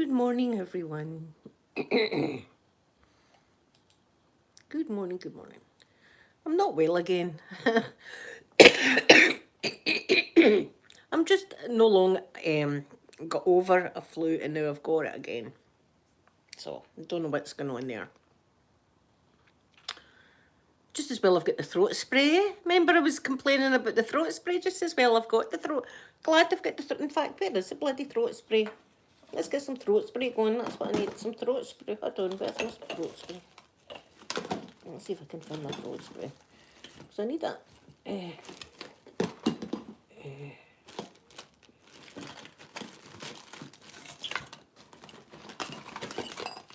Good morning, everyone. Good morning, good morning. I'm not well again. I'm just no long got over a flu and now I've got it again. So, I don't know what's going on there. Just as well I've got the throat spray. Remember I was complaining about the throat spray? Just as well I've got the throat. Glad I've got the throat. In fact, where is the bloody throat spray? Let's get some throat spray going. That's what I need. Some throat spray. Hold on, where's my throat spray? Let's see if I can find my throat spray. So I need that. There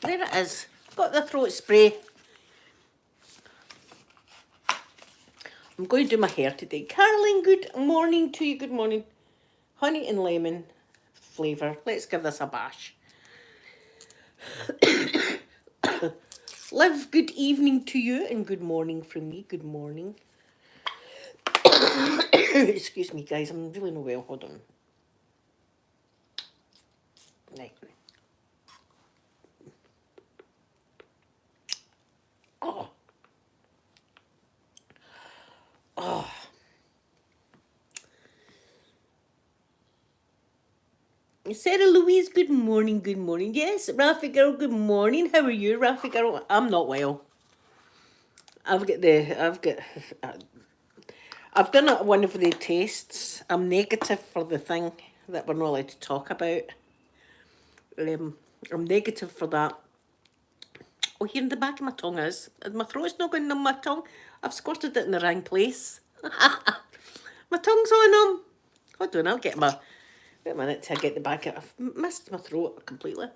it is. Got the throat spray. I'm going to do my hair today. Caroline, good morning to you. Good morning. Honey and lemon flavour. Let's give this a bash. Liv, good evening to you and good morning from me. Good morning. Excuse me, guys. I'm really not well. Hold on. Right. Oh. Oh. Sarah Louise, good morning, good morning. Yes, Rafi girl, good morning. How are you, Rafi girl? I'm not well. I've done one of the tests. I'm negative for the thing that we're not allowed to talk about. I'm negative for that. Oh, here in the back of my tongue is. My throat's not going on my tongue. I've squirted it in the wrong place. My tongue's on them. Hold on, I'll get my... Wait a minute till I get the back of it. I've missed my throat completely.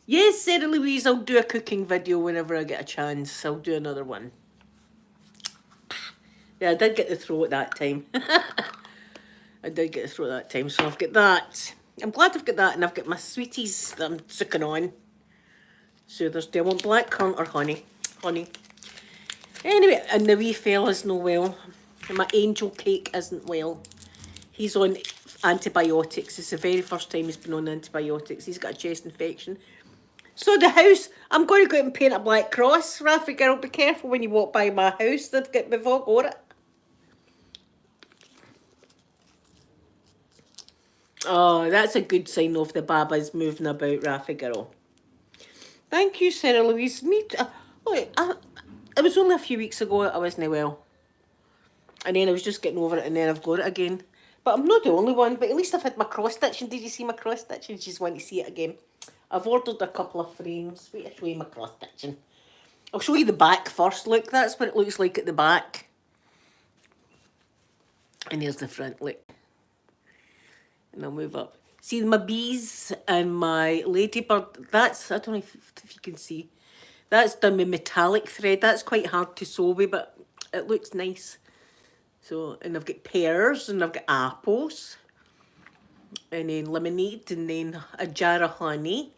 Yes, Sarah Louise, I'll do a cooking video whenever I get a chance. I'll do another one. Yeah, I did get the throat that time. I did get the throat that time, so I've got that. I'm glad I've got that, and I've got my sweeties that I'm sucking on. So do I want blackcurrant or honey? Honey. Anyway, and the wee fella's no well. And my angel cake isn't well. He's on antibiotics. It's the very first time he's been on antibiotics. He's got a chest infection. So the house, I'm going to go out and paint a black cross. Rafi girl, be careful when you walk by my house. We've all got it. Oh, that's a good sign of the baba's moving about, Rafi girl. Thank you, Sarah Louise. Me too. It was only a few weeks ago I wasn't well. And then I was just getting over it and then I've got it again. But I'm not the only one, but at least I've had my cross-stitching. Did you see my cross-stitching? You just want to see it again. I've ordered a couple of frames. Wait, I'll show you my cross-stitching. I'll show you the back first. Look, that's what it looks like at the back. And here's the front, look. And I'll move up. See my bees and my ladybird. That's, I don't know if you can see. That's done with metallic thread. That's quite hard to sew with, but it looks nice. So, and I've got pears and I've got apples. And then lemonade and then a jar of honey.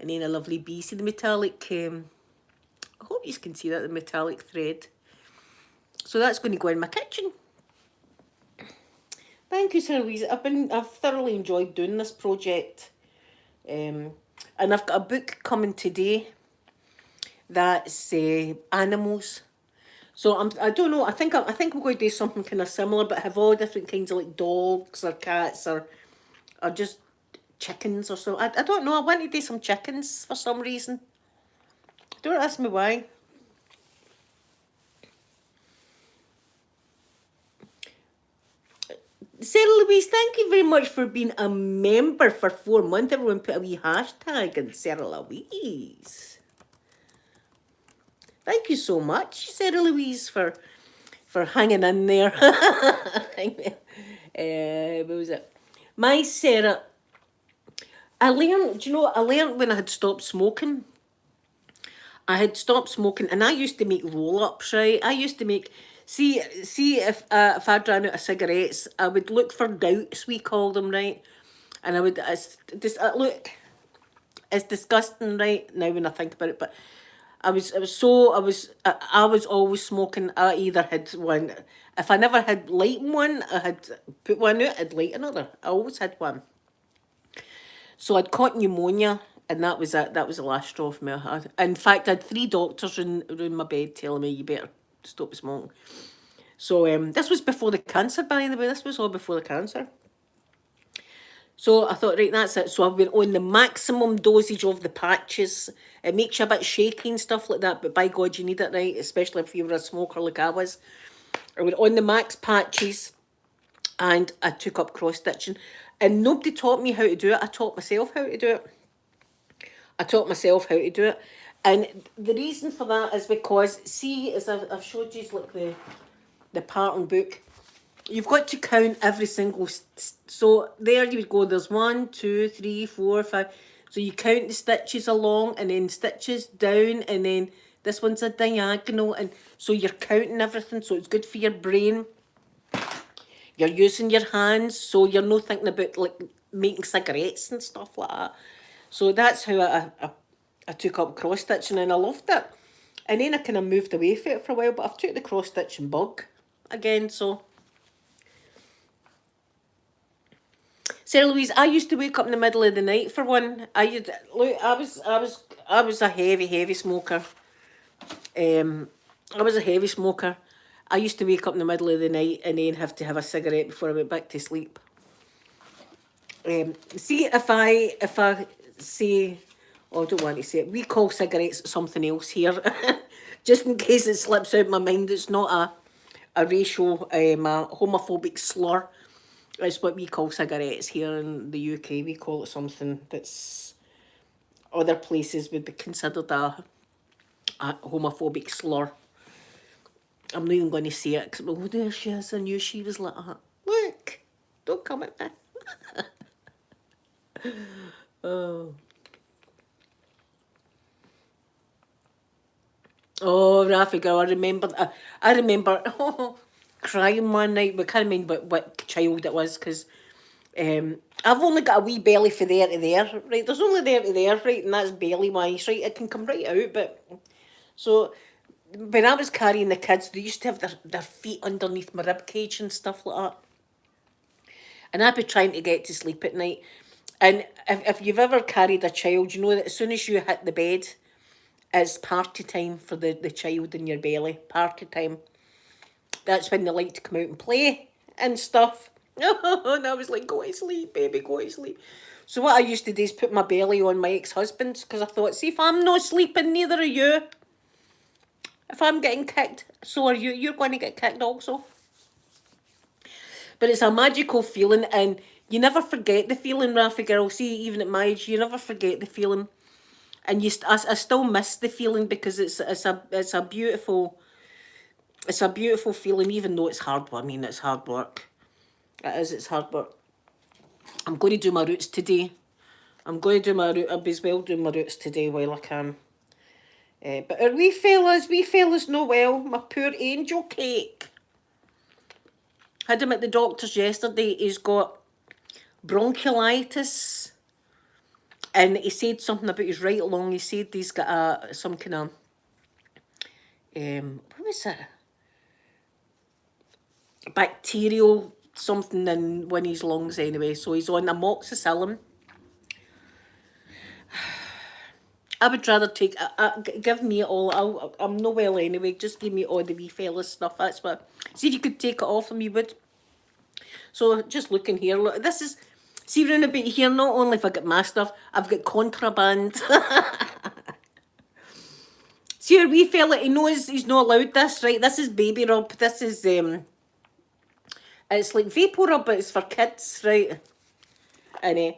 And then a lovely bee. See the metallic, I hope you can see that, the metallic thread. So that's going to go in my kitchen. Thank you, Sir Louise. I've thoroughly enjoyed doing this project. And I've got a book coming today that's animals. So I don't know, I think I'm going to do something kind of similar, but have all different kinds of like dogs or cats or just chickens or so. I don't know, I want to do some chickens for some reason. Don't ask me why. Sarah Louise, thank you very much for being a member for 4 months. Everyone put a wee hashtag in Sarah Louise. Thank you so much, Sarah Louise, for hanging in there. What was it? My Sarah, I learned when I had stopped smoking. I had stopped smoking and I used to make roll-ups, right? I used to make, see if I'd ran out of cigarettes, I would look for doughts, we call them, right? And I would, look, it's disgusting right now when I think about it, but I was always smoking. I either had one, if I never had lighting one, I had put one out, I'd light another. I always had one. So I'd caught pneumonia, and that was it. That was the last straw for me. In fact, I had three doctors round my bed telling me, you better stop smoking. So this was before the cancer, by the way. This was all before the cancer. So I thought, right, that's it. So I've been on the maximum dosage of the patches. It makes you a bit shaky and stuff like that, but by God, you need it, right? Especially if you were a smoker like I was. I went on the max patches, and I took up cross stitching. And nobody taught me how to do it. I taught myself how to do it. I taught myself how to do it. And the reason for that is because, see, as I've showed you, like the pattern book, you've got to count every single. So there you would go. There's 1, 2, 3, 4, 5. So you count the stitches along, and then stitches down, and then this one's a diagonal, and so you're counting everything. So it's good for your brain. You're using your hands, so you're not thinking about like making cigarettes and stuff like that. So that's how I took up cross stitching, and I loved it. And then I kind of moved away from it for a while, but I've took the cross stitching bug again. So Sarah Louise, I used to wake up in the middle of the night for one. I was a heavy smoker. I was a heavy smoker. I used to wake up in the middle of the night and then have to have a cigarette before I went back to sleep. See, if I say, oh, I don't want to say it, we call cigarettes something else here, just in case it slips out my mind. It's not a racial, a homophobic slur. It's what we call cigarettes here in the UK. We call it something that's other places would be considered a homophobic slur. I'm not even going to say it, because, oh, there she is, I knew she was like that. Look, don't come at me. Oh. Oh, Rafi girl, I remember crying one night. We can't remember what child it was, because I've only got a wee belly for there to there, right? There's only there to there, right? And that's belly wise, right? It can come right out, but so when I was carrying the kids, they used to have their feet underneath my rib cage and stuff like that. And I'd be trying to get to sleep at night. And if you've ever carried a child, you know that as soon as you hit the bed, it's party time for the child in your belly. Party time. That's when they like to come out and play and stuff. And I was like, go to sleep, baby, go to sleep. So what I used to do is put my belly on my ex-husband's, because I thought, see, if I'm not sleeping, neither are you. If I'm getting kicked, so are you. You're going to get kicked also. But it's a magical feeling, and you never forget the feeling, Rafi girl. See, even at my age, you never forget the feeling. And I still miss the feeling, because it's a beautiful feeling, even though it's hard. I mean, it's hard work. It's hard work. I'm going to do my roots today. I'm going to do my roots. I'll be as well doing my roots today while I can. But our wee fellas know well. My poor angel cake. Had him at the doctor's yesterday. He's got bronchiolitis. And he said something about his right lung. He said he's got some kind of, what was it? Bacterial something in one of his lungs anyway. So he's on amoxicillin. I would rather take, give me it all. I'm no well anyway. Just give me all the wee fellas stuff. That's what, see if you could take it off of me, would. So just looking here, look, this is, see round about here, not only have I got my stuff, I've got contraband. See our wee fella, he knows he's not allowed this, right? This is baby rub. This is, it's like vapor rub, but it's for kids, right? And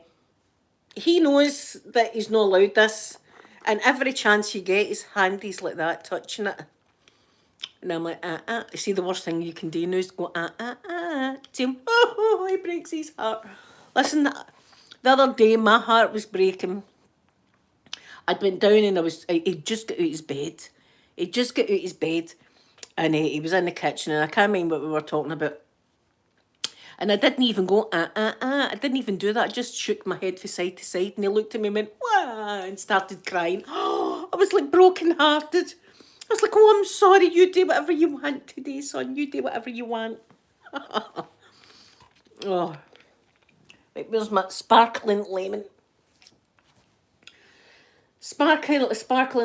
he knows that he's not allowed this. And every chance you get, his hand is like that, touching it. And I'm like, See, the worst thing you can do now is go, to him. Oh, he breaks his heart. Listen, the other day, my heart was breaking. I'd went down and he'd just got out of his bed. He'd just got out of his bed. And he was in the kitchen, and I can't remember what we were talking about. And I didn't even go, I didn't even do that. I just shook my head from side to side. And he looked at me and went, wah, and started crying. Oh, I was like broken-hearted. I was like, oh, I'm sorry, you do whatever you want today, son. You do whatever you want. Oh, right, where's my sparkling lemon? Sparkling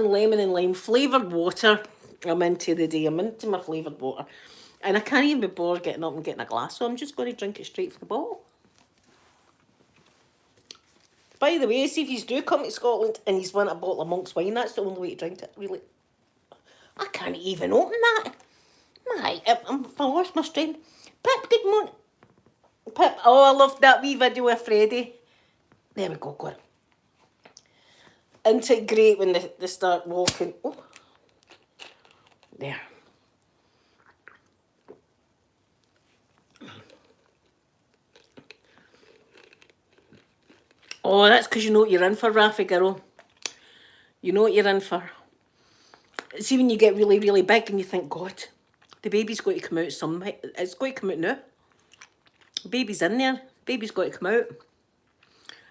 lemon and lime flavoured water. I'm into the day. I'm into my flavoured water. And I can't even be bothered getting up and getting a glass, so I'm just going to drink it straight from the bottle. By the way, see if you do come to Scotland and you want a bottle of Monk's wine, that's the only way to drink it, really. I can't even open that. I've lost my strength. Pip, good morning. Pip, oh, I love that wee video of Freddie. There we go, got it. Isn't it great when they start walking? Oh, there. Oh, that's because you know what you're in for, Raffy girl. You know what you're in for. See, when you get really, really big and you think, God, the baby's got to come out somewhere. It's got to come out now. The baby's in there. Baby's got to come out.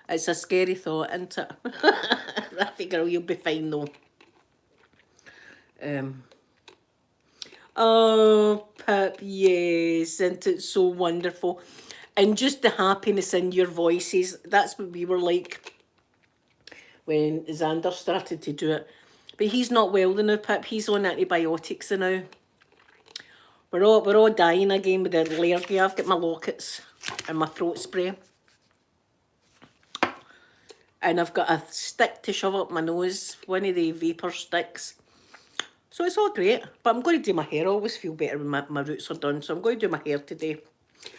It's a scary thought, isn't it? Raffy girl, you'll be fine though. Oh, Pip, yes, isn't it so wonderful? And just the happiness in your voices, that's what we were like when Xander started to do it. But he's not well now, Pip. He's on antibiotics now. We're all dying again with the allergy. I've got my lockets and my throat spray. And I've got a stick to shove up my nose, one of the vapour sticks. So it's all great. But I'm going to do my hair. I always feel better when my roots are done. So I'm going to do my hair today.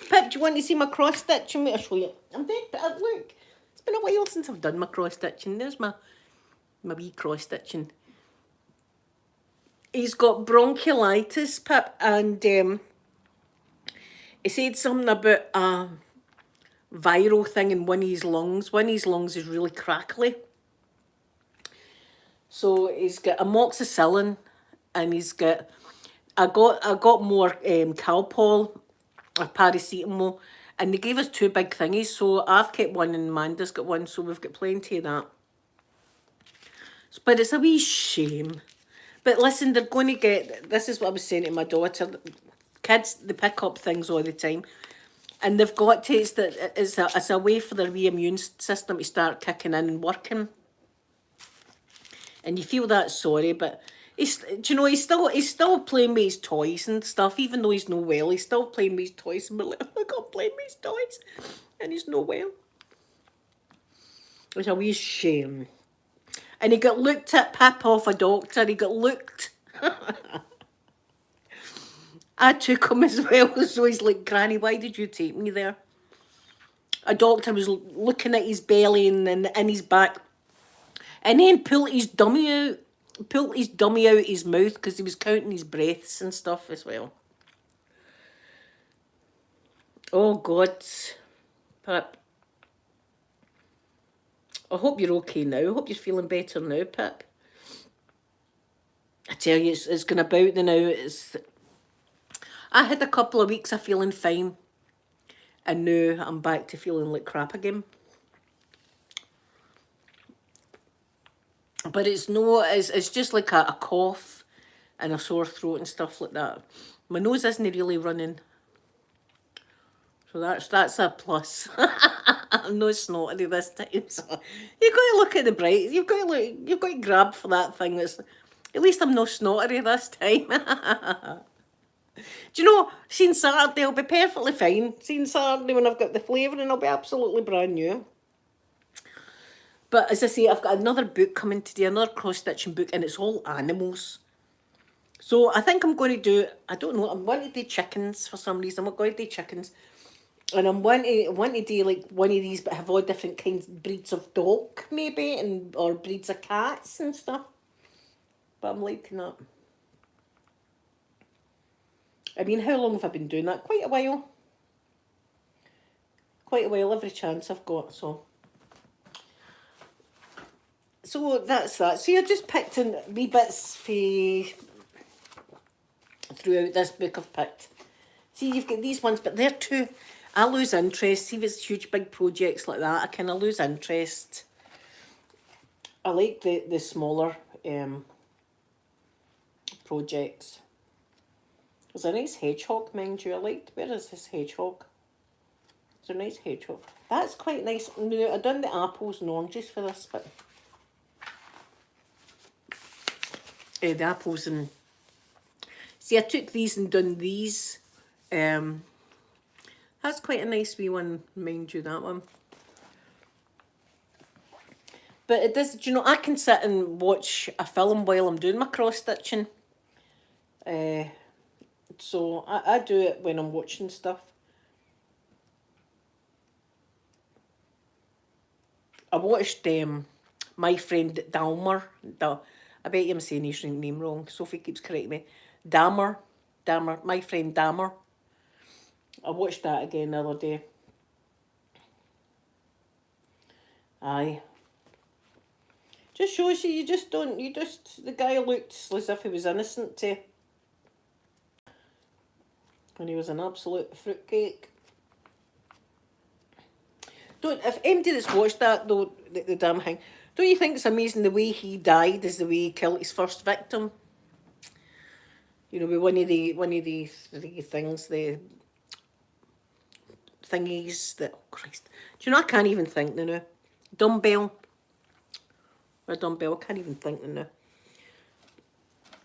Pip, do you want to see my cross stitching? I'll show you. I'm dead, but look. It's been a while since I've done my cross stitching. There's my wee cross stitching. He's got bronchiolitis, Pip, and he said something about a viral thing in one of his lungs. One of his lungs is really crackly. So he's got amoxicillin, and he's got. I got more Calpol, or paracetamol, and they gave us 2 big thingies. So I've kept one, and Amanda's got one. So we've got plenty of that. But it's a wee shame. But listen, they're going to get, this is what I was saying to my daughter, kids, they pick up things all the time. And they've got to, it's a way for their wee immune system to start kicking in and working. And you feel that sorry, but do you know, he's still playing with his toys and stuff, even though he's no well, he's still playing with his toys. And we're like, I can't play with his toys. And he's no well. It's a wee shame. And he got looked at, Pip, off a doctor. He got looked. I took him as well. So he's like, Granny, why did you take me there? A doctor was looking at his belly and his back. And then pulled his dummy out. Pulled his dummy out his mouth because he was counting his breaths and stuff as well. Oh, God. Pip. I hope you're okay now. I hope you're feeling better now, Pip. I tell you, it's going about the now. I had a couple of weeks of feeling fine. And now I'm back to feeling like crap again. But it's just like a cough and a sore throat and stuff like that. My nose isn't really running. So that's a plus. I'm no snotty this time. So you've got to look at the bright. You've got to grab for that thing. At least I'm no snotty this time. Do you know, seeing Saturday I'll be perfectly fine. Seeing Saturday when I've got the flavouring, I'll be absolutely brand new. But as I say, I've got another book coming today, another cross-stitching book, and it's all animals. So I think I'm going to do, I don't know, I'm going to do chickens for some reason. I'm going to do chickens. And I'm wanting to do like one of these, but have all different kinds, breeds of dog maybe, or breeds of cats and stuff. But I'm liking that. I mean, how long have I been doing that? Quite a while. Quite a while, every chance I've got, so. So that's that. So I just picked in wee bits throughout this book I've picked. See, you've got these ones, but they're too... I lose interest. See if it's huge, big projects like that, I kind of lose interest. I like the smaller projects. There's a nice hedgehog, mind you. I liked, where is this hedgehog? It's a nice hedgehog. That's quite nice. No, I've done the apples and oranges for this, but the apples and... See, I took these and done these. That's quite a nice wee one, mind you, that one. But it does, do you know, I can sit and watch a film while I'm doing my cross-stitching. So I do it when I'm watching stuff. I watched My Friend Dahmer. I bet you I'm saying his name wrong. Sophie keeps correcting me. Dahmer. My Friend Dahmer. I watched that again the other day. Aye. Just shows you, the guy looked as if he was innocent too. And he was an absolute fruitcake. If anybody that's watched that though, the damn thing, don't you think it's amazing the way he died is the way he killed his first victim? You know, with one of the things, the thingies that, oh Christ. Do you know, I can't even think now. Dumbbell. I can't even think now.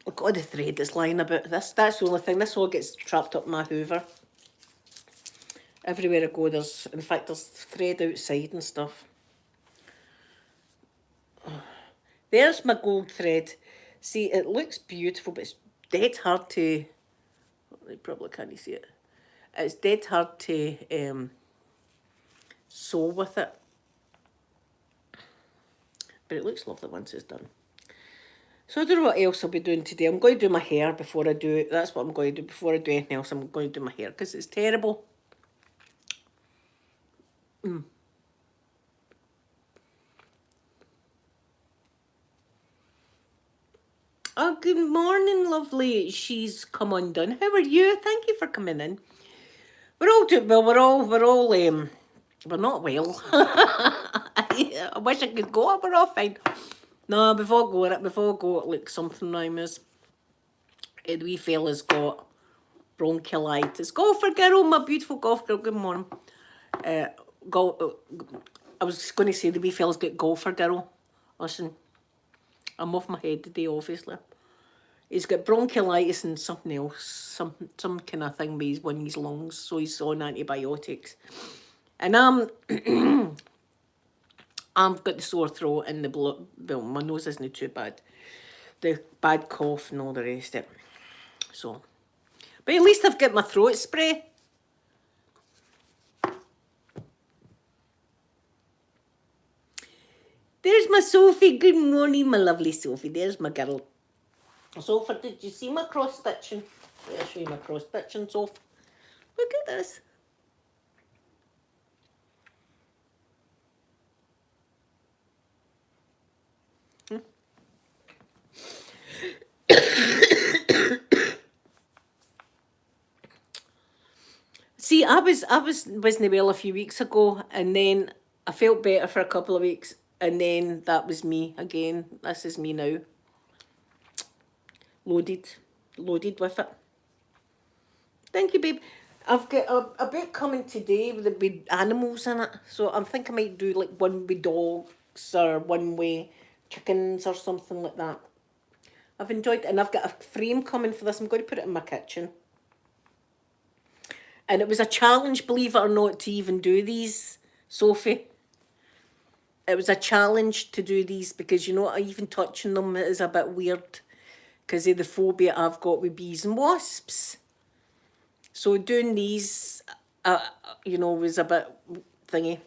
Look at all the thread that's lying about. That's the only thing. This all gets trapped up my hoover. Everywhere I go, in fact, there's thread outside and stuff. There's my gold thread. See, it looks beautiful, but it's dead hard to... You probably can't see it. It's dead hard to sew with it. But it looks lovely once it's done. So I don't know what else I'll be doing today. I'm going to do my hair before I do it. That's what I'm going to do. Before I do anything else, I'm going to do my hair because it's terrible. Oh, good morning, lovely. She's come undone. How are you? Thank you for coming in. We're all doing well. We're not well. I wish I could go. We're all fine. No, before I go, look, something I miss. The wee fella's got bronchiolitis. Golfer girl, my beautiful golf girl. Good morning. I was going to say the wee fella's got golfer girl. Listen, I'm off my head today, obviously. He's got bronchiolitis and something else, some kind of thing with one of his lungs, so he's on antibiotics. And I've got the sore throat and the blood. Well, my nose isn't too bad. The bad cough and all the rest of it. So, but at least I've got my throat spray. There's my Sophie. Good morning, my lovely Sophie. There's my girl. Sophie, did you see my cross stitching? I'll show you my cross stitching, Sophie. Look at this. See, I wasn't well a few weeks ago, and then I felt better for a couple of weeks, and then that was me again. This is me now. Loaded with it. Thank you, babe. I've got a book coming today with animals in it, so I'm thinking I might do like one with dogs or one with chickens or something like that. I've enjoyed it, and I've got a frame coming for this. I'm going to put it in my kitchen. And it was a challenge, believe it or not, to even do these, Sophie. It was a challenge to do these because, you know, even touching them is a bit weird because of the phobia I've got with bees and wasps. So doing these, you know, was a bit thingy.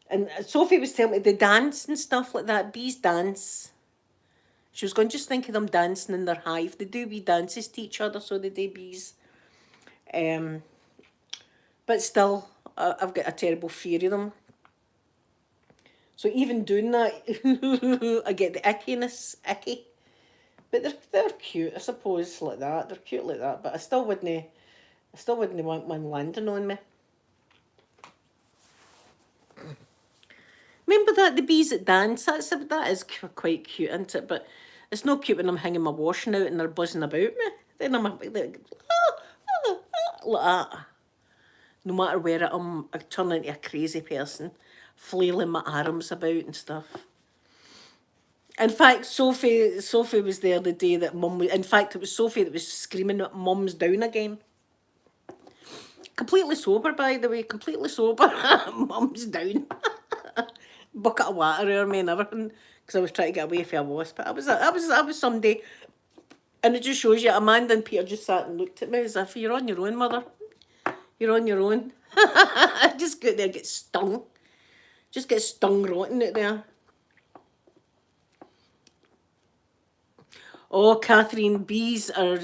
And Sophie was telling me they dance and stuff like that. Bees dance. She was going, just think of them dancing in their hive. They do wee dances to each other, so they do bees. But still, I've got a terrible fear of them. So even doing that, I get the ickiness, icky. But they're cute, I suppose, like that. They're cute like that, but I still wouldn't want one landing on me. Remember that, the bees that dance? That is quite cute, isn't it? But It's not cute when I'm hanging my washing out and they're buzzing about me. Then I'm like, like that. No matter where I am, I turn into a crazy person, flailing my arms about and stuff. In fact, Sophie was there the day that Mum was. In fact, it was Sophie that was screaming that Mum's down again. Completely sober, by the way. Completely sober. Mum's down. Bucket of water over me and everything, because I was trying to get away from a wasp. But I was someday, and it just shows you. Amanda and Peter just sat and looked at me as if you're on your own, mother. You're on your own. Just go there, get stung. Just get stung rotten out there. Oh, Catherine, bees are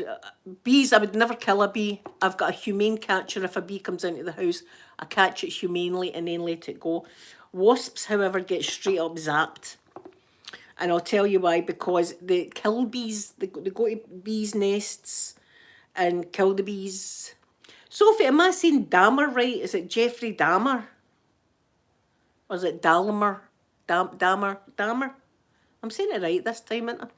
bees. I would never kill a bee. I've got a humane catcher. If a bee comes into the house, I catch it humanely and then let it go. Wasps, however, get straight up zapped. And I'll tell you why, because they kill bees. They go to bees' nests and kill the bees. Sophie, am I saying Dahmer right? Is it Jeffrey Dahmer? Or is it Dahmer? Dahmer? I'm saying it right this time, ain't I?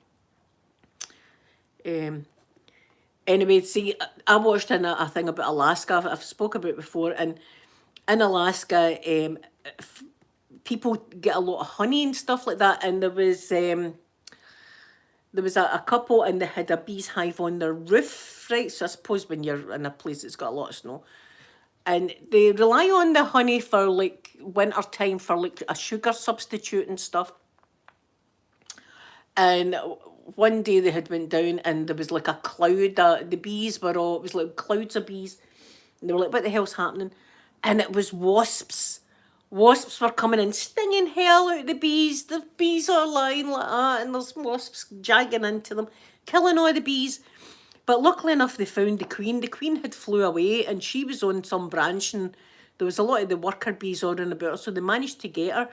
Anyway, see, I watched a thing about Alaska. I've spoke about it before, and in Alaska, people get a lot of honey and stuff like that. And there was a couple, and they had a bee's hive on their roof, right? So I suppose when you're in a place that's got a lot of snow, and they rely on the honey for like winter time for like a sugar substitute and stuff. And one day they had went down and there was like a cloud. The bees were all, it was like clouds of bees. And they were like, what the hell's happening? And it was wasps. Wasps were coming in, stinging hell out of the bees. The bees are lying like that, and there's wasps jagging into them, killing all the bees. But luckily enough, they found the queen. The queen had flew away, and she was on some branch, and there was a lot of the worker bees all around about her, so they managed to get her.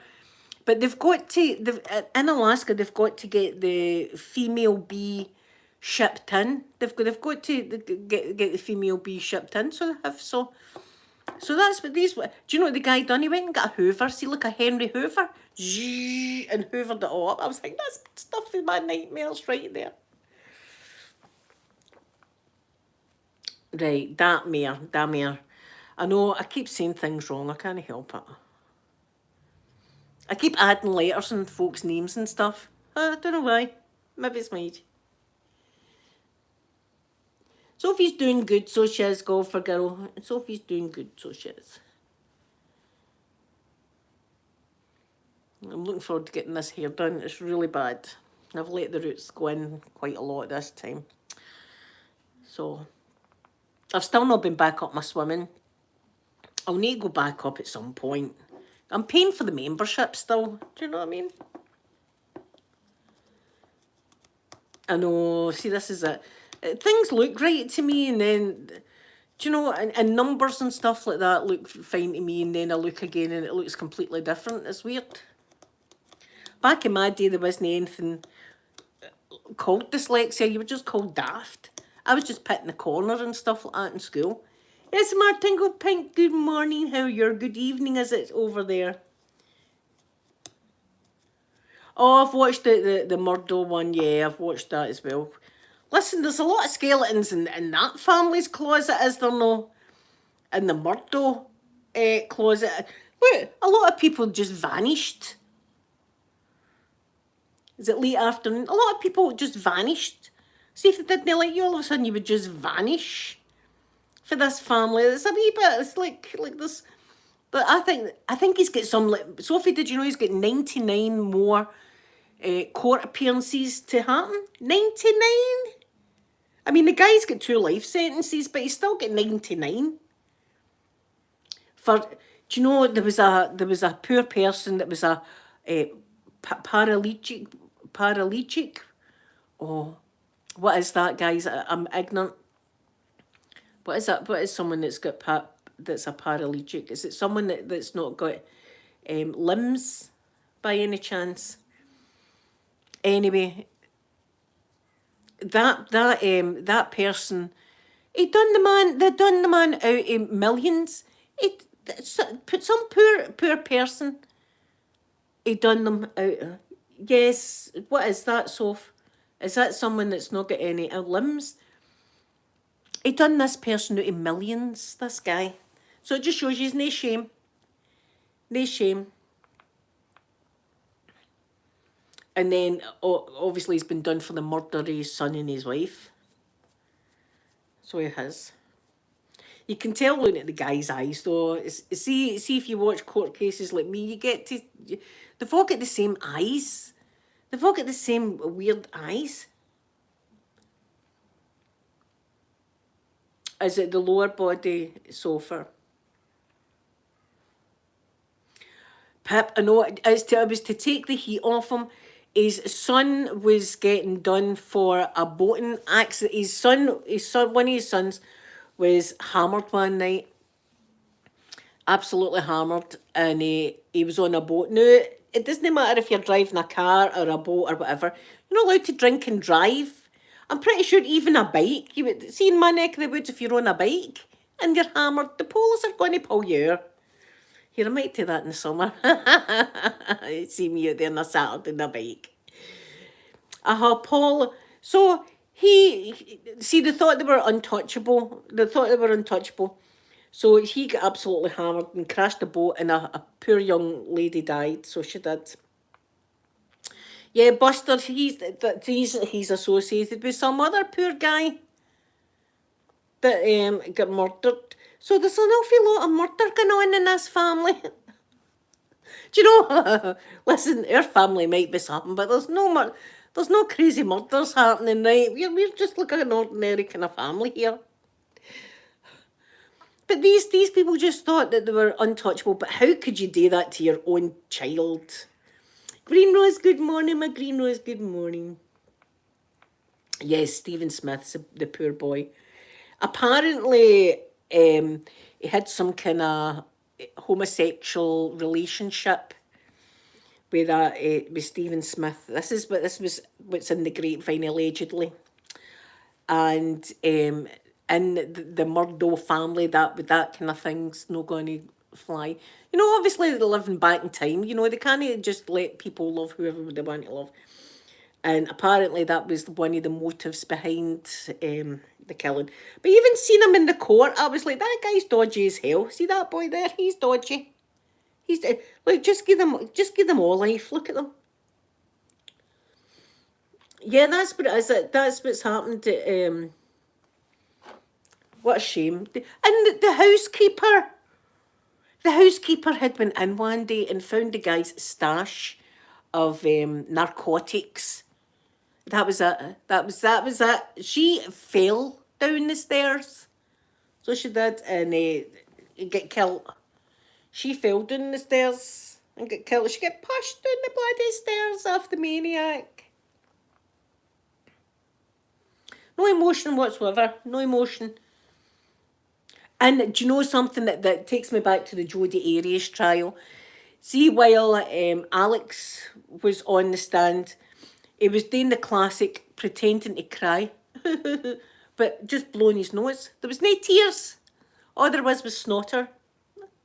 But in Alaska, they've got to get the female bee shipped in. They've got to get the female bee shipped in. So they have so that's what these. Do you know what the guy done? He went and got a Hoover. See, like a Henry Hoover, and hoovered it all up. I was like, that's stuff in my nightmares right there. Right, that mare. I know I keep saying things wrong. I can't help it. I keep adding letters and folks' names and stuff. I don't know why. Maybe it's my age. Sophie's doing good, so she is, golfer girl. Sophie's doing good, so she is. I'm looking forward to getting this hair done. It's really bad. I've let the roots go in quite a lot this time. So, I've still not been back up my swimming. I'll need to go back up at some point. I'm paying for the membership still. Do you know what I mean? I know. See, this is it. Things look right to me, and then, do you know, and numbers and stuff like that look fine to me, and then I look again and it looks completely different. It's weird. Back in my day, there wasn't anything called dyslexia. You were just called daft. I was just put in the corner and stuff like that in school. Yes, Martin, go pink. Good morning. How are you? Good evening, is it over there? Oh, I've watched the Murdo one. Yeah, I've watched that as well. Listen, there's a lot of skeletons in that family's closet, is there no? In the Murdo closet. Look, a lot of people just vanished. Is it late afternoon? A lot of people just vanished. See, if they didn't like you, all of a sudden you would just vanish. For this family, it's a wee bit. It's like this, but I think he's got some. Like, Sophie, did you know he's got 99 more court appearances to happen? 99. I mean, the guy's got 2 life sentences, but he's still got 99. For do you know there was a poor person that was a paraplegic. Oh, what is that, guys? I'm ignorant. What is that? What is someone that's got that's a paraplegic? Is it someone that's not got limbs by any chance? Anyway, that person, they done the man out of millions. Put some poor person. He done them out of. Yes, what is that, Soph? Is that someone that's not got any limbs? He done this person out of millions, this guy. So it just shows you, no shame. No shame. And then, obviously, he's been done for the murder of his son and his wife. So he has. You can tell looking at the guy's eyes, though. See if you watch court cases like me, you get to... They've all got the same eyes. They've all got the same weird eyes. Is it the lower body sofa? Pip, I know, it was to take the heat off him. His son was getting done for a boating accident. His son, one of his sons was hammered one night. Absolutely hammered. And he was on a boat. Now, it doesn't matter if you're driving a car or a boat or whatever. You're not allowed to drink and drive. I'm pretty sure even a bike. You would see in my neck of the woods, if you're on a bike and you're hammered, the police are going to pull you over. Here, I might do that in the summer. See me out there on a Saturday on a bike. Paul. So they thought they were untouchable. So he got absolutely hammered and crashed the boat, and a poor young lady died. So she did. Yeah, Buster, he's associated with some other poor guy that got murdered. So there's an awful lot of murder going on in this family. Do you know? Listen, our family might be something, but there's no crazy murders happening, right? We're just like an ordinary kind of family here. But these people just thought that they were untouchable. But how could you do that to your own child? Green Rose, good morning, my Green Rose, good morning. Yes, Stephen Smith's the poor boy. Apparently, he had some kind of homosexual relationship with Stephen Smith. This was what's in the grapevine, allegedly. And in the Murdo family, that kind of thing's not going to fly. You know, obviously they're living back in time. You know, they can't just let people love whoever they want to love. And apparently that was one of the motives behind the killing. But even seeing him in the court, I was like, that guy's dodgy as hell. See that boy there? He's dodgy. He's like, just give them all life. Look at them. Yeah, that's what it is. That's what's happened to what a shame. And the housekeeper. The housekeeper had been in one day and found the guy's stash of narcotics. That was it. She fell down the stairs. So she did, and get killed. She fell down the stairs and got killed. She got pushed down the bloody stairs off the maniac. No emotion whatsoever. No emotion. And do you know something that takes me back to the Jodi Arias trial? See, while Alex was on the stand, he was doing the classic pretending to cry, but just blowing his nose. There was no tears. All there was snotter.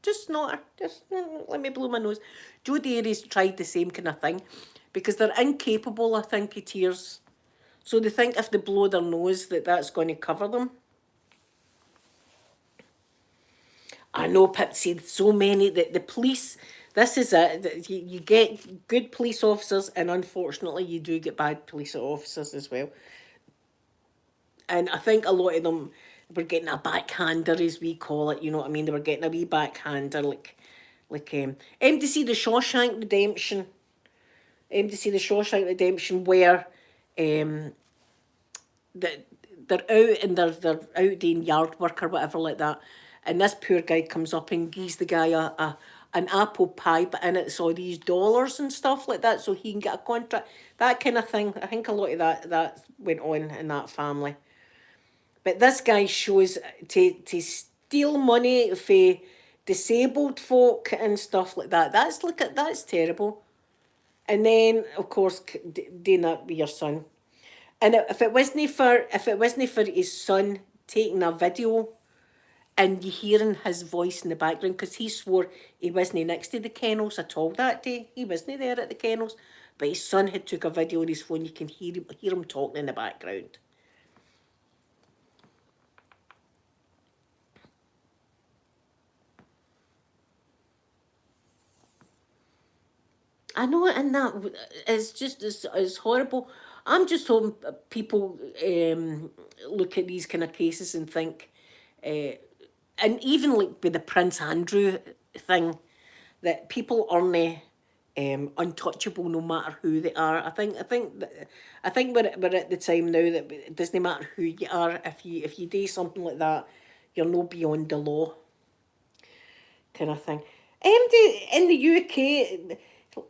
Just snotter. Just let me blow my nose. Jodi Arias tried the same kind of thing because they're incapable, I think, of tears. So they think if they blow their nose that's going to cover them. I know, Pip said so many that the police, this is it. You get good police officers, and unfortunately you do get bad police officers as well. And I think a lot of them were getting a backhander, as we call it, you know what I mean? They were getting a wee backhander, like to see the Shawshank Redemption. To see the Shawshank Redemption where they're out and they're out doing yard work or whatever like that. And this poor guy comes up and gives the guy an apple pie, but in it's all these dollars and stuff like that, so he can get a contract. That kind of thing. I think a lot of that went on in that family. But this guy shows to steal money for disabled folk and stuff like that. That's terrible. And then, of course, doing that with your son. And if it wasn't for his son taking a video and you hearing his voice in the background, because he swore he wasn't next to the kennels at all that day. He wasn't there at the kennels. But his son had took a video on his phone. You can hear him talking in the background. I know, and that is just as horrible. I'm just hoping people look at these kind of cases and think, and even like with the Prince Andrew thing, that people aren't untouchable no matter who they are. I think we're at the time now that it doesn't matter who you are. If you do something like that, you're no beyond the law, kind of thing. In the UK,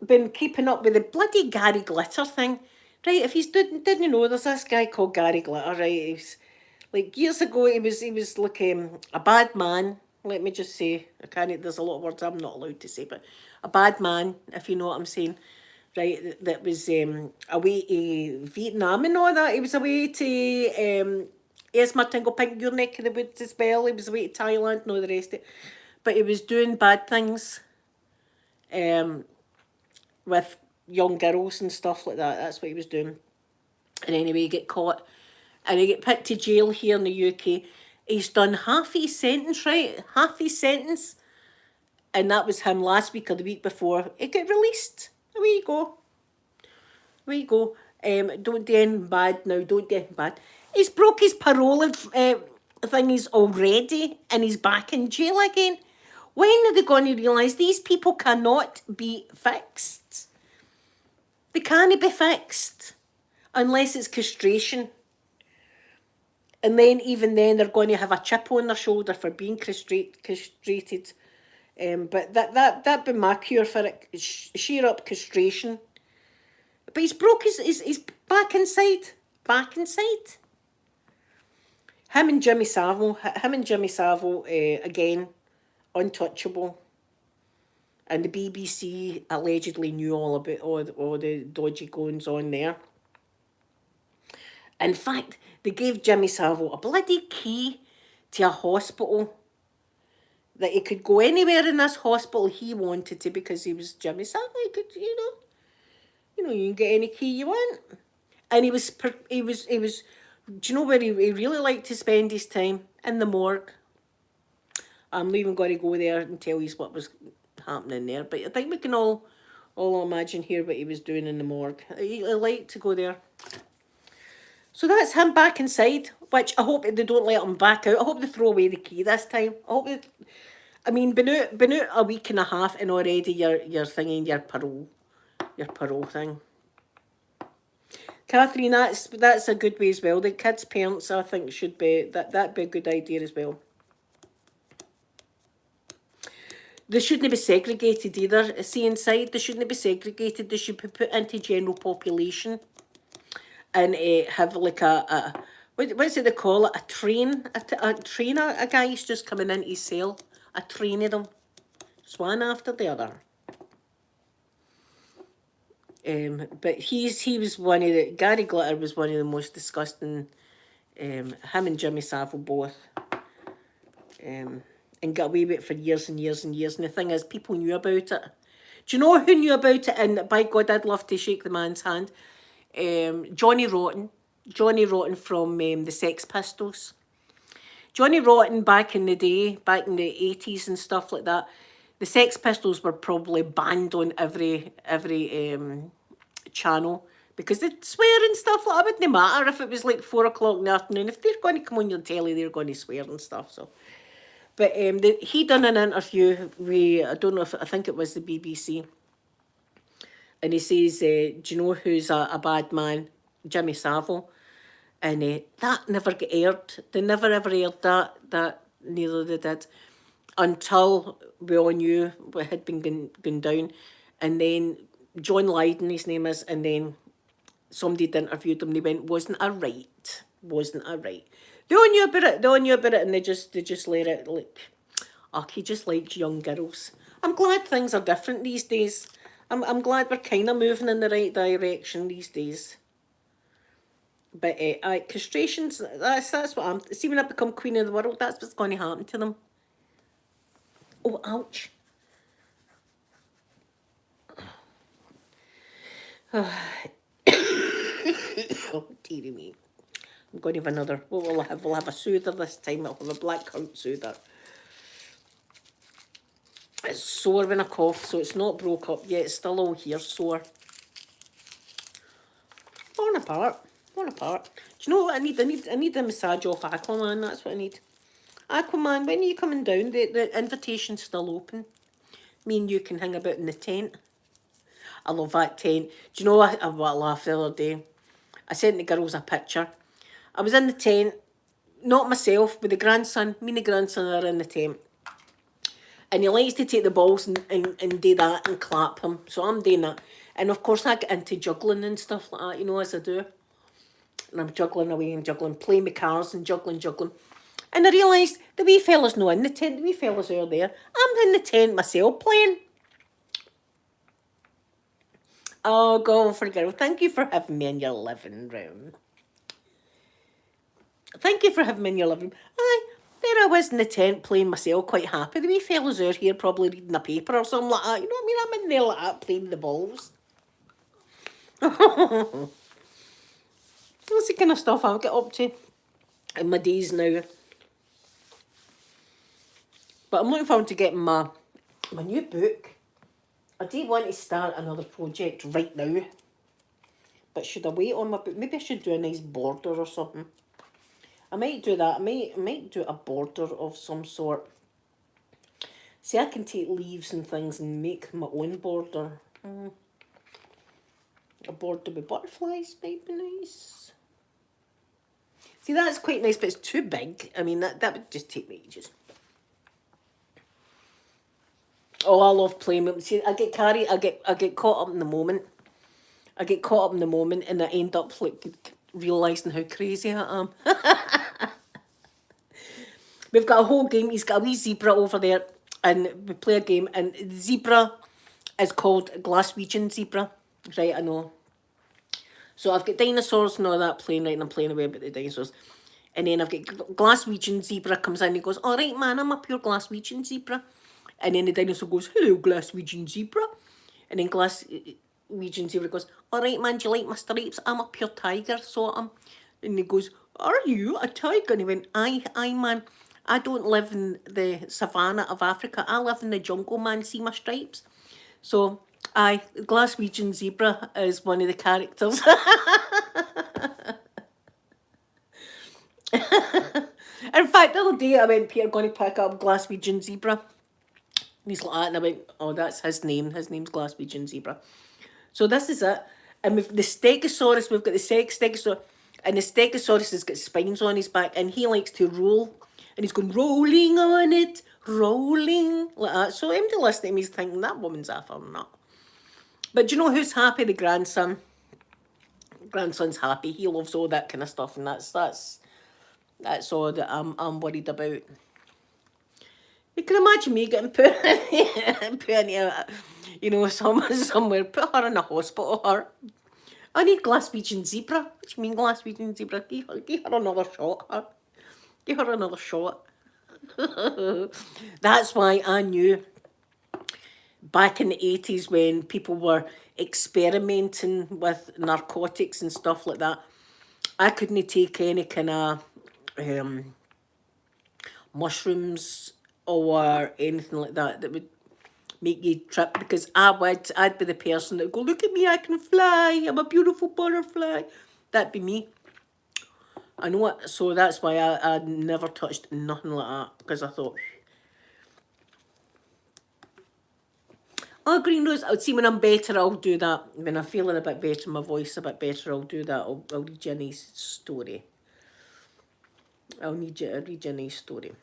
been keeping up with the bloody Gary Glitter thing, right? If you didn't know, there's this guy called Gary Glitter, right? He's like years ago. He was like a bad man. Let me just say, I can't. There's a lot of words I'm not allowed to say, but a bad man, if you know what I'm saying, right? That was away to Vietnam and all that. He was away to Esmer Tingle Pink, your neck of the woods as well. He was away to Thailand and all the rest of it. But he was doing bad things with young girls and stuff like that. That's what he was doing. And anyway, he get caught and he get put to jail here in the UK. He's done half his sentence, right? Half his sentence. And that was him last week or the week before. He got released. Away you go. Away you go. Don't do anything bad now. Don't do anything bad. He's broke his parole thingies already and he's back in jail again. When are they going to realise these people cannot be fixed? They can't be fixed unless it's castration. And then even then they're going to have a chip on their shoulder for being castrated. But that'd be my cure for it. Sheer up castration. But he's broke he's back inside. Back inside. Him and Jimmy Savile again, untouchable. And the BBC allegedly knew all about all the dodgy goings on there. In fact, they gave Jimmy Savile a bloody key to a hospital that he could go anywhere in this hospital he wanted to because he was Jimmy Savile. He could, you can get any key you want. And he was. Do you know where he really liked to spend his time? In the morgue. I'm not even going to go there and tell you what was happening there, but I think we can all imagine here what he was doing in the morgue. He liked to go there. So that's him back inside, which I hope they don't let him back out. I hope they throw away the key this time. Been out a week and a half and already you're thinking your parole thing. Catherine, that's a good way as well. The kids' parents, I think, should be that'd be a good idea as well. They shouldn't be segregated either. See, inside, they shouldn't be segregated. They should be put into general population and have like what's it they call it? A train? A guy's just coming into his cell. A train of them. Just one after the other. But he was one of the... Gary Glitter was one of the most disgusting... him and Jimmy Savile both. And got away with it for years and years and years. And the thing is, people knew about it. Do you know who knew about it? And by God, I'd love to shake the man's hand. Johnny Rotten. Johnny Rotten from the Sex Pistols. Johnny Rotten back in the day, back in the 80s and stuff like that, the Sex Pistols were probably banned on every channel because they'd swear and stuff like that. It wouldn't matter if it was like 4 o'clock in the afternoon. If they're going to come on your telly, they're going to swear and stuff. So, but he done an interview with, I think it was the BBC, and he says, do you know who's a bad man? Jimmy Savile. And that never got aired. They never ever aired that neither they did. Until we all knew what had been going down. And then John Lydon, his name is, and then somebody had interviewed him and he went, wasn't I right? Wasn't I right? They all knew about it, and they just let it, like, he just likes young girls. I'm glad things are different these days. I'm glad we're kind of moving in the right direction these days. But castrations, that's what I'm... See, when I become queen of the world, that's what's going to happen to them. Oh, ouch. Oh, dearie me. I'm going to have another. What will I have? We'll have a soother this time. I'll have a blackcurrant soother. It's sore when I cough, so it's not broke up yet. It's still all here sore. Falling apart. Falling apart. Do you know what I need? I need a massage off Aquaman. That's what I need. Aquaman, when are you coming down? The invitation's still open. Me and you can hang about in the tent. I love that tent. Do you know what I laughed the other day? I sent the girls a picture. I was in the tent, not myself, but the grandson. Me and the grandson are in the tent. And he likes to take the balls and do that and clap him. So I'm doing that. And of course I get into juggling and stuff like that, you know, as I do. And I'm juggling away and juggling, playing with cars and juggling. And I realised the wee fella's not in the tent, the wee fella's over there. I'm in the tent myself playing. Oh, go for girl. Thank you for having me in your living room. Thank you for having me in your living room. Aye, there I was in the tent playing myself, quite happy. The wee fella's out here probably reading a paper or something like that. You know what I mean? I'm in there like that playing the balls. That's the kind of stuff I'll get up to in my days now. But I'm looking forward to getting my new book. I do want to start another project right now. But should I wait on my book? Maybe I should do a nice border or something. I might do that. I might do a border of some sort. See, I can take leaves and things and make my own border. A border with butterflies might be nice. See, that's quite nice, but it's too big. I mean, that would just take me ages. Oh, I love playing with. See, I get carried. I get caught up in the moment. I get caught up in the moment, and I end up like realising how crazy I am. We've got a whole game. He's got a wee zebra over there, and we play a game. And the zebra is called Glaswegian zebra, right? I know. So I've got dinosaurs and all that playing, right? And I'm playing away about the dinosaurs. And then I've got Glaswegian zebra comes in and he goes, "All right, man, I'm a pure Glaswegian zebra." And then the dinosaur goes, "Hello, Glaswegian zebra." And then Glaswegian zebra goes, "All right, man, do you like my stripes? I'm a pure tiger, so I'm." And he goes, "Are you a tiger?" And he went, "Aye, man. I don't live in the savannah of Africa. I live in the jungle, man. See my stripes?" So, aye, Glaswegian zebra is one of the characters. In fact, the other day I went, "Peter, going to pick up Glaswegian zebra." And he's like that, and I went, "Oh, that's his name. His name's Glaswegian zebra." So this is it. And with the Stegosaurus, we've got the Stegosaurus, and the Stegosaurus has got spines on his back, and he likes to roll. And he's going, "Rolling on it, rolling," like that. So empty listening to me, he's thinking, that woman's after nut. But do you know who's happy? The grandson. Grandson's happy. He loves all that kind of stuff, and that's all that I'm worried about. You can imagine me getting put in, you know, somewhere, put her in a hospital. Her, I need Glaswegian zebra. What do you mean Glaswegian zebra? Give her another shot. Her. Give her another shot. That's why I knew back in the 80s when people were experimenting with narcotics and stuff like that, I couldn't take any kind of mushrooms or anything like that that would make you trip, because I'd be the person that would go, "Look at me, I can fly, I'm a beautiful butterfly." That'd be me. I know it, so that's why I never touched nothing like that, because I thought, oh, green rose. I'll see when I'm better, I'll do that. When I'm feeling a bit better, my voice a bit better, I'll do that. I'll read you a nice story. I'll read you a nice story.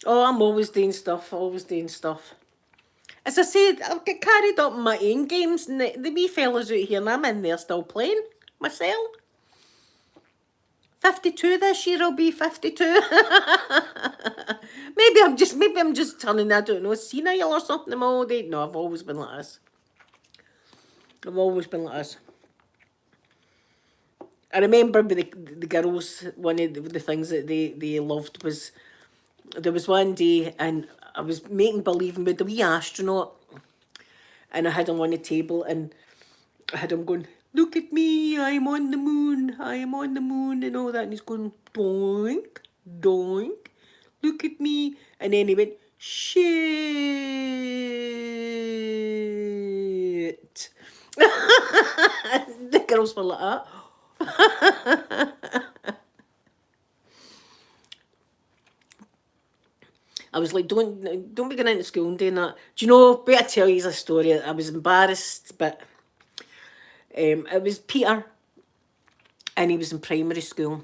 Oh, I'm always doing stuff, As I said, I'll get carried up in my own games, and the wee fellas out here, and I'm in there still playing myself. 52 this year, I'll be 52. maybe I'm just turning, I don't know, senile or something all day. No, I've always been like this. I remember with the girls, one of the things that they loved was, there was one day, and I was making believe with the wee astronaut, And I had him on the table, and I had him going, look at me, I'm on the moon, I am on the moon, and all that. And he's going, doink, doink, look at me. And then he went, shit. The girls were like that. I was like, don't be going into school and doing that. Do you know, better tell you a story. I was embarrassed, but it was Peter, and he was in primary school.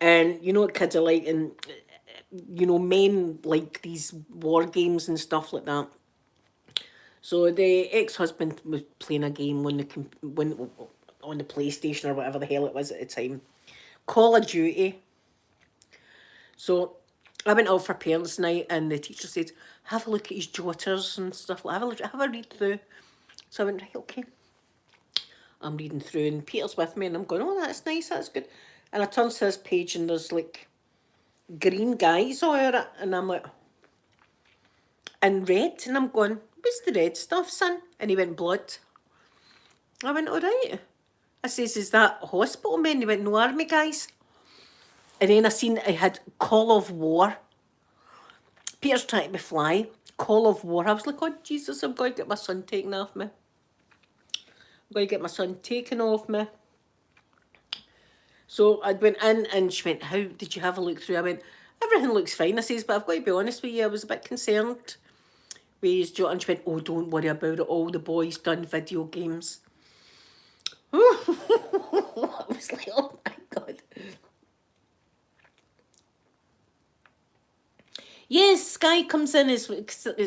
And you know what kids are like, and you know, men like these war games and stuff like that. So the ex-husband was playing a game on on the PlayStation or whatever the hell it was at the time, Call of Duty. So I went out for parents' night, and the teacher said, have a look at his jotters and stuff. Have a read through. So I went, right, okay. I'm reading through, and Peter's with me, and I'm going, oh, that's nice, that's good. And I turn to this page, and there's like green guys all over it, and I'm like, and red, and I'm going, what's the red stuff, son? And he went, blood. I went, all right. I says, is that hospital men? He went, no, army guys. And then I seen I had Call of War. Peter's trying to be fly. Call of War. I was like, oh, Jesus, I'm going to get my son taken off me. I'm going to get my son taken off me. So I went in, and she went, how did you have a look through? I went, everything looks fine. I says, but I've got to be honest with you, I was a bit concerned with his job. And she went, oh, don't worry about it. All the boys done video games. I was like, oh my God. Yes, Sky comes in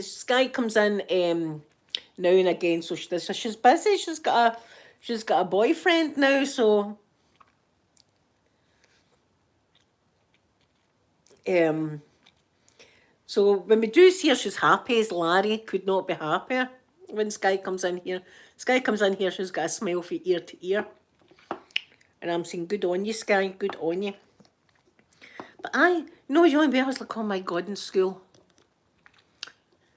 Sky comes in now and again. So she's busy. She's got a boyfriend now. So so when we do see her, she's happy as Larry. Could not be happier when Sky comes in here. Sky comes in here, she's got a smile from ear to ear. And I'm saying, good on you, Sky, good on you. But I was like, oh my God, in school.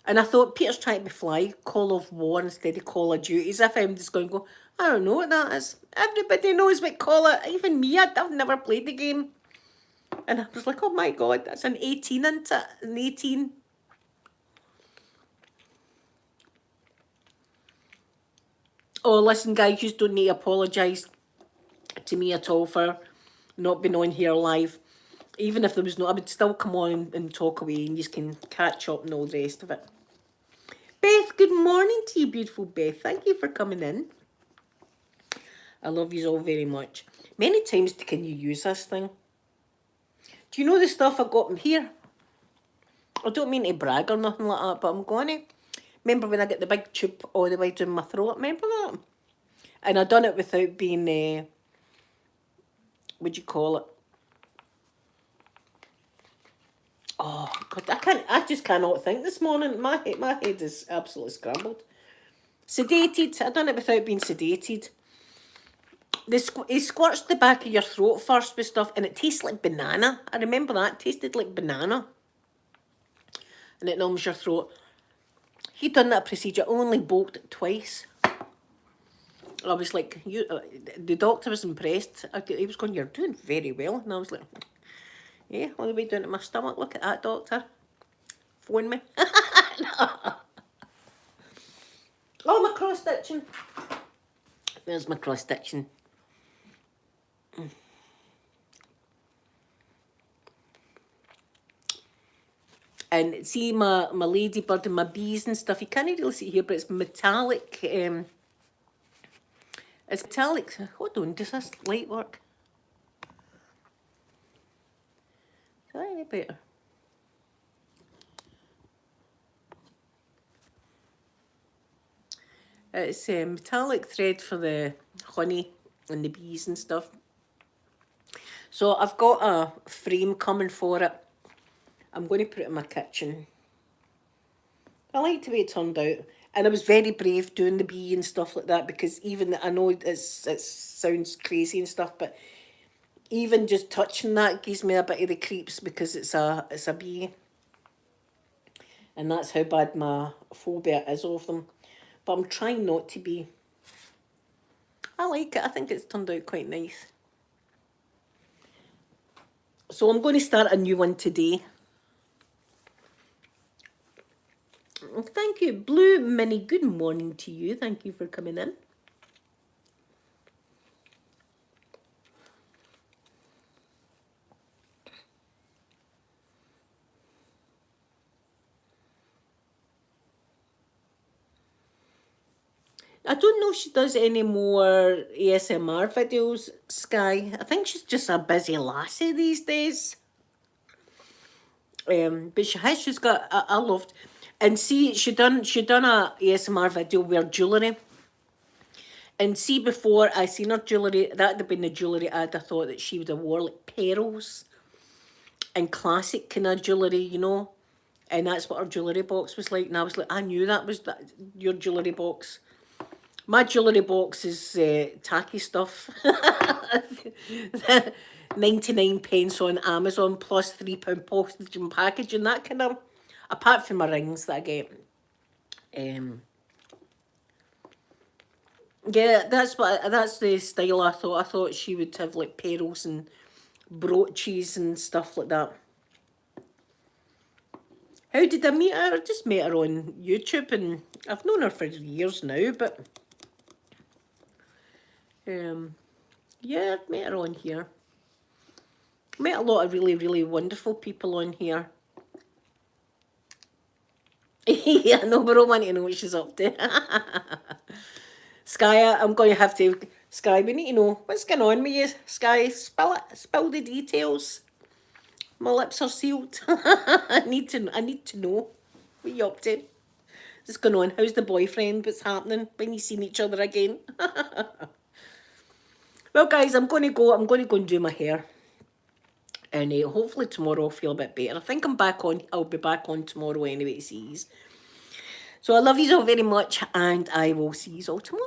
And I thought, Peter's trying to be fly, Call of War instead of Call of Duty. As if I'm just going to go, I don't know what that is. Everybody knows what Call of, even me, I've never played the game. And I was like, oh my God, that's an 18, isn't it? An 18. Oh, listen, guys, you don't need to apologise to me at all for not being on here live. Even if there was no, I would still come on and talk away, and you can catch up and all the rest of it. Beth, good morning to you, beautiful Beth. Thank you for coming in. I love you all very much. Many times can you use this thing? Do you know the stuff I got in here? I don't mean to brag or nothing like that, but I'm going to. Remember when I got the big tube all the way down my throat? Remember that? And I done it without being, what do you call it? Oh, God, I just cannot think this morning. My head is absolutely scrambled. Sedated. I done it without being sedated. He squirts the back of your throat first with stuff, and it tastes like banana. I remember that. It tasted like banana. And it numbs your throat. He done that procedure, only bulked it twice. I was like, the doctor was impressed. He was going, you're doing very well. And I was like, yeah, all the way down to my stomach. Look at that, doctor. Phone me. Oh, my cross-stitching. There's my cross-stitching. And see my ladybird and my bees and stuff. You can't really see it here, but it's metallic. It's metallic. Hold on, does this light work? Is that any better? It's metallic thread for the honey and the bees and stuff. So I've got a frame coming for it. I'm going to put it in my kitchen. I like the way it turned out. And I was very brave doing the bee and stuff like that, because even, I know it sounds crazy and stuff, but even just touching that gives me a bit of the creeps, because it's a bee. And that's how bad my phobia is of them. but I'm trying not to be. I like it. I think it's turned out quite nice. So I'm going to start a new one today. Thank you, Blue Minnie. Good morning to you. Thank you for coming in. I don't know if she does any more ASMR videos, Sky. I think she's just a busy lassie these days. But she has. She's got. I loved, and see, she done a ASMR video with jewellery. And see, before I seen her jewellery, that'd have been the jewellery ad. I thought that she would have wore like pearls and classic kind of jewellery, you know. And that's what her jewellery box was like. And I was like, I knew that was your jewellery box. My jewellery box is tacky stuff. 99 pence on Amazon plus £3 postage and packaging, that kind of, apart from my rings that I get. Yeah, that's the style I thought. I thought she would have like pearls and brooches and stuff like that. How did I meet her? I just met her on YouTube, and I've known her for years now, but yeah, I've met her on here. Met a lot of really, really wonderful people on here. Yeah, no, but I want to know what she's up to. Sky, I'm going to have to... Sky, we need to know what's going on with you. Sky, spill it. Spill the details. My lips are sealed. I need to know what you're up to. What's going on? How's the boyfriend? What's happening? When you seen each other again? Well, guys, I'm going to go and do my hair. And hopefully tomorrow I'll feel a bit better. I think I'll be back on tomorrow anyway, it sees. So I love you all very much, and I will see you all tomorrow.